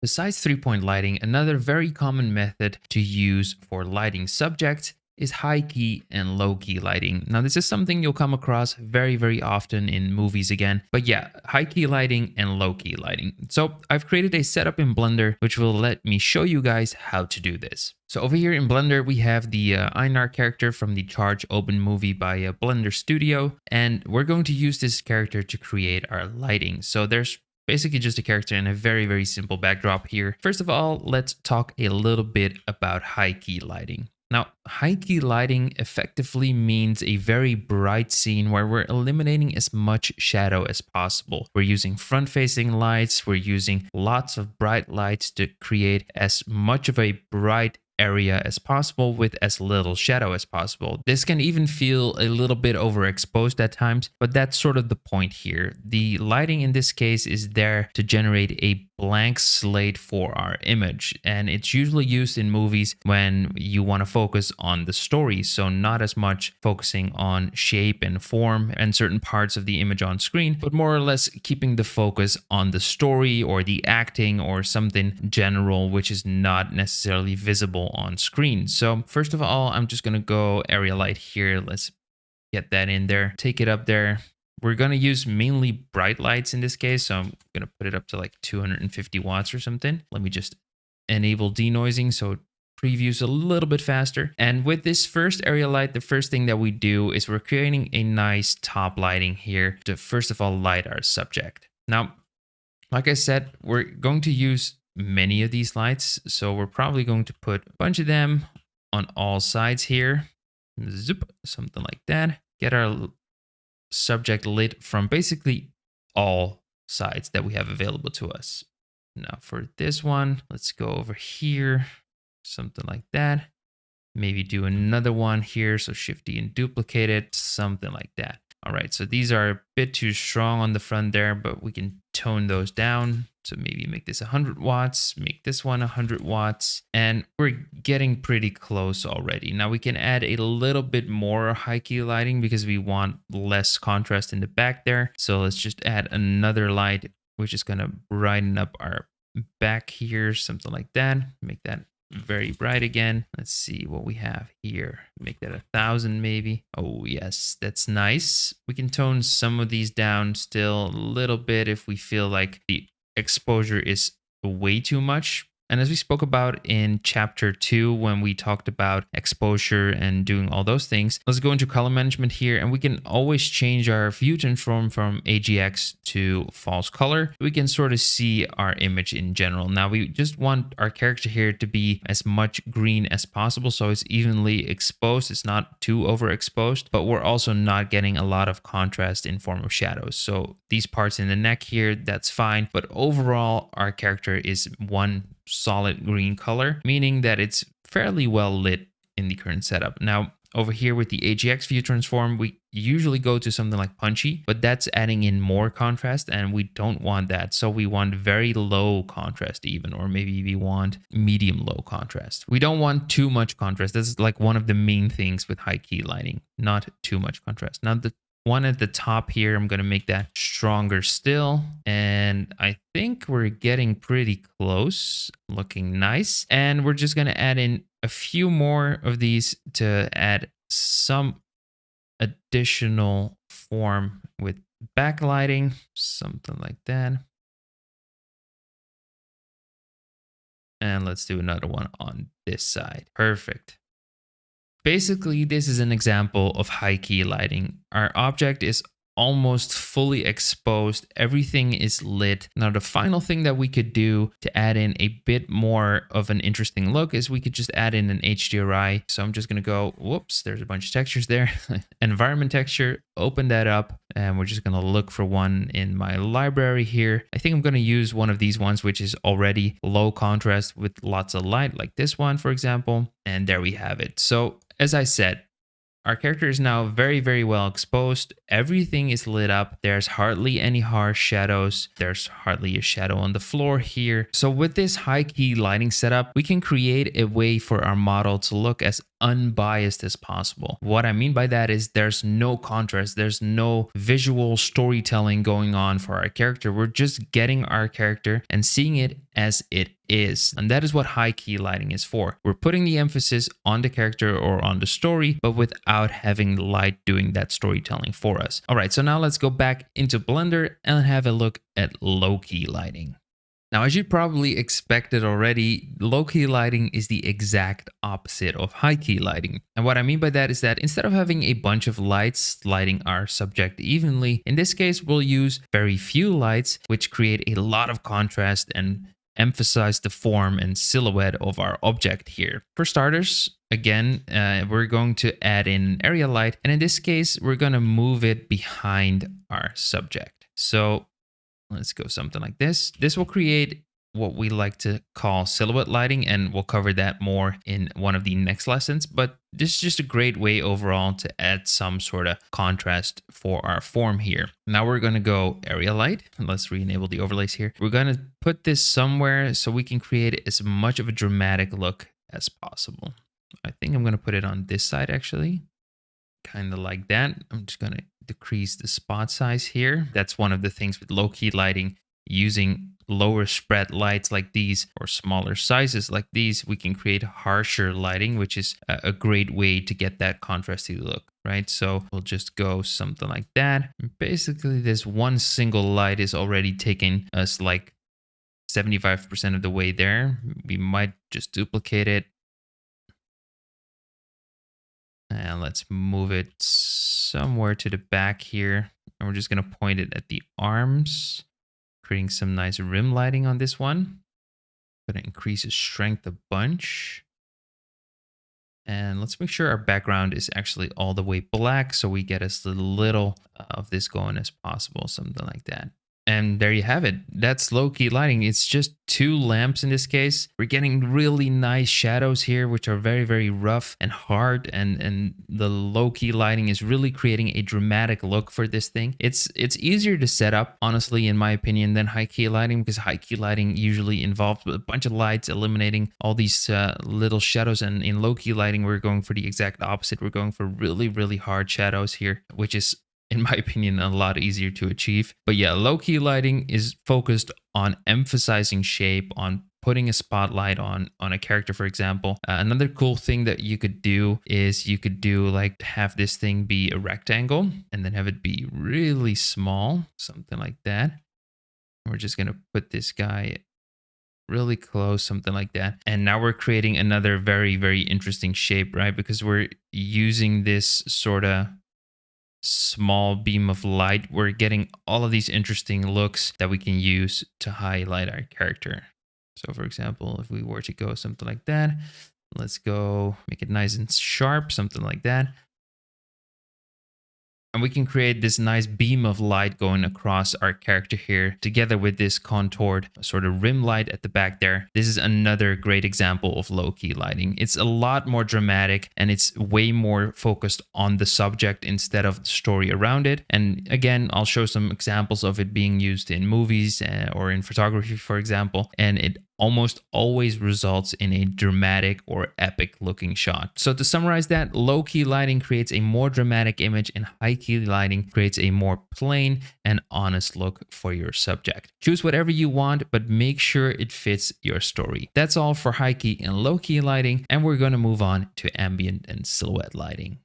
Besides three-point lighting, another very common method to use for lighting subjects is high key and low key lighting. Now, this is something you'll come across very often in movies again. But yeah, high key lighting and low key lighting. So I've created a setup in Blender which will let me show you guys how to do this. So over here in Blender, we have the Einar character from the Charge Open movie by Blender Studio. And we're going to use this character to create our lighting. So there's basically just a character and a very simple backdrop here. First of all, let's talk a little bit about high key lighting. Now, high key lighting effectively means a very bright scene where we're eliminating as much shadow as possible. We're using front facing lights, we're using lots of bright lights to create as much of a bright area as possible with as little shadow as possible. This can even feel a little bit overexposed at times, but that's sort of the point here. The lighting in this case is there to generate a blank slate for our image, and it's usually used in movies when you want to focus on the story, so not as much focusing on shape and form and certain parts of the image on screen, but more or less keeping the focus on the story or the acting or something general which is not necessarily visible on screen. So first of all, I'm just going to go area light here. Let's get that in there, take it up there. We're going to use mainly bright lights in this case, so I'm going to put it up to like 250 watts or something. Let me just enable denoising so it previews a little bit faster. And with this first area light, the first thing that we do is we're creating a nice top lighting here to first of all light our subject. Now, like I said, we're going to use many of these lights, so we're probably going to put a bunch of them on all sides here. Zoop, something like that. Get our subject lit from basically all sides that we have available to us. Now for this one, let's go over here, something like that. Maybe do another one here, so Shift D and duplicate it, something like that. All right, so these are a bit too strong on the front there, but we can tone those down. So maybe make this 100 watts, make this one 100 watts, and we're getting pretty close already. Now we can add a little bit more high key lighting because we want less contrast in the back there. So let's just add another light, which is gonna brighten up our back here, something like that. Make that very bright again. Let's see what we have here. Make that 1,000 maybe. Oh yes, that's nice. We can tone some of these down still a little bit if we feel like the exposure is way too much. And as we spoke about in chapter 2, when we talked about exposure and doing all those things, let's go into color management here, and we can always change our view transform from AGX to false color. We can sort of see our image in general. Now we just want our character here to be as much green as possible, so it's evenly exposed. It's not too overexposed, but we're also not getting a lot of contrast in form of shadows. So these parts in the neck here, that's fine. But overall, our character is one solid green color, meaning that it's fairly well lit in the current setup. Now, over here with the AGX view transform, we usually go to something like punchy, but that's adding in more contrast, and we don't want that. So we want very low contrast even, or maybe we want medium low contrast. We don't want too much contrast. That's like one of the main things with high key lighting, not too much contrast. Now the one at the top here, I'm going to make that stronger still. And I think we're getting pretty close, looking nice. And we're just going to add in a few more of these to add some additional form with backlighting, something like that. And let's do another one on this side. Perfect. Basically, this is an example of high key lighting. Our object is almost fully exposed. Everything is lit. Now, the final thing that we could do to add in a bit more of an interesting look is we could just add in an HDRI. So I'm just going to go, whoops, there's a bunch of textures there. Environment texture, open that up. And we're just going to look for one in my library here. I think I'm going to use one of these ones, which is already low contrast with lots of light, like this one, for example. And there we have it. So as I said, our character is now very well exposed. Everything is lit up. There's hardly any harsh shadows. There's hardly a shadow on the floor here. So with this high key lighting setup, we can create a way for our model to look as unbiased as possible. What I mean by that is there's no contrast, there's no visual storytelling going on for our character. We're just getting our character and seeing it as it is. And that is what high key lighting is for. We're putting the emphasis on the character or on the story, but without having light doing that storytelling for us. All right, so now let's go back into Blender and have a look at low key lighting. Now, as you probably expected already, low-key lighting is the exact opposite of high-key lighting. And what I mean by that is that instead of having a bunch of lights lighting our subject evenly, in this case, we'll use very few lights, which create a lot of contrast and emphasize the form and silhouette of our object here. For starters, again, we're going to add in an area light. And in this case, we're going to move it behind our subject. So let's go something like this. This will create what we like to call silhouette lighting, and we'll cover that more in one of the next lessons. But this is just a great way overall to add some sort of contrast for our form here. Now we're going to go area light. Let's re-enable the overlays here. We're going to put this somewhere so we can create as much of a dramatic look as possible. I think I'm going to put it on this side actually. Kind of like that. I'm just going to decrease the spot size here. That's one of the things with low key lighting. Using lower spread lights like these or smaller sizes like these, we can create harsher lighting, which is a great way to get that contrasty look, right? So we'll just go something like that. Basically, this one single light is already taking us like 75% of the way there. We might just duplicate it. And let's move it somewhere to the back here. And we're just going to point it at the arms, creating some nice rim lighting on this one. Going to increase the strength a bunch. And let's make sure our background is actually all the way black so we get as little of this going as possible, something like that. And there you have it. That's low-key lighting. It's just 2 lamps in this case. We're getting really nice shadows here, which are very, very rough and hard. And the low-key lighting is really creating a dramatic look for this thing. It's easier to set up, honestly, in my opinion, than high-key lighting, because high-key lighting usually involves a bunch of lights, eliminating all these little shadows. And in low-key lighting, we're going for the exact opposite. We're going for really, really hard shadows here, which is, in my opinion, a lot easier to achieve. But yeah, low-key lighting is focused on emphasizing shape, on putting a spotlight on a character, for example. Another cool thing that you could do is you could do like have this thing be a rectangle and then have it be really small, something like that. We're just going to put this guy really close, something like that. And now we're creating another very, very interesting shape, right? Because we're using this sort of small beam of light. We're getting all of these interesting looks that we can use to highlight our character. So for example, if we were to go something like that, let's go make it nice and sharp, something like that. And we can create this nice beam of light going across our character here together with this contoured sort of rim light at the back there. This is another great example of low-key lighting. It's a lot more dramatic and it's way more focused on the subject instead of the story around it. And again, I'll show some examples of it being used in movies or in photography, for example. And it almost always results in a dramatic or epic looking shot. So to summarize that, low-key lighting creates a more dramatic image and high-key lighting creates a more plain and honest look for your subject. Choose whatever you want, but make sure it fits your story. That's all for high-key and low-key lighting, and we're going to move on to ambient and silhouette lighting.